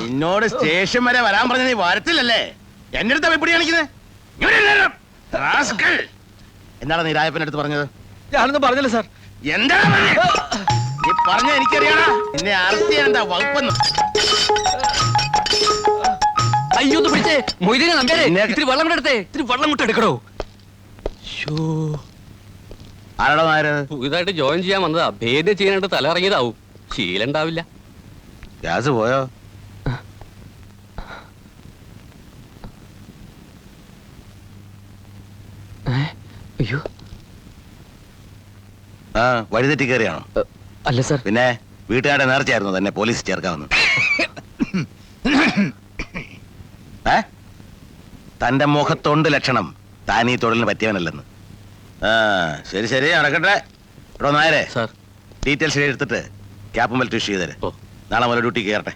എന്നോട് സ്റ്റേഷൻ വരെ വരാൻ പറഞ്ഞ നീ വരത്തില്ലല്ലേ? എന്റെ അടുത്ത് എപ്പിടി കാണിക്കുന്നത്? എന്താണ് നീ രായപ്പന്റെ അടുത്ത് പറഞ്ഞത്? ഞാനൊന്നും പറഞ്ഞില്ല സാർ. എന്താ നീ പറഞ്ഞ എനിക്കറിയാടാ. എന്നെ അറസ്റ്റ് ചെയ്യാൻ എന്താ വകുപ്പെന്ന്? അയ്യോ പിടിച്ചേ മൊയ്തീനെ നമ്പ്യാരെ, ഇത്തിരി വെള്ളം കൂടെ എടുത്തേ. ഇത്തിരി വെള്ളം കൂടെ എടുക്കണോ? ആരാടോ നായര്? പുതുതായിട്ട് ജോയിൻ ചെയ്യാൻ വന്നതാ. ഭേദം ചെയ്യാനായിട്ട് തല ഇറങ്ങിയതാവും. ശീലം ഉണ്ടാവില്ല. ഗ്യാസ് പോയോ? അയ്യോ ആ വഴിതെറ്റി കയറിയാണോ? അല്ല സാർ. പിന്നെ വീട്ടുകാരുടെ നേർച്ചയായിരുന്നു തന്നെ പോലീസ് ചേർക്കാമെന്ന്. തന്റെ മുഖത്തൊണ്ട് ലക്ഷണം താൻ ഈ തൊഴിലിന് പറ്റിയവനല്ലെന്ന്. ആ ശരി ശരി നടക്കട്ടെ. ഇവിടെ നായരെ സാർ ഡീറ്റെയിൽസ് എടുത്തിട്ട് ക്യാപ്പും ബെൽറ്റ് ഇഷ്യൂ ചെയ്തേരെ. നാളെ മുതൽ ഡ്യൂട്ടി കയറട്ടെ.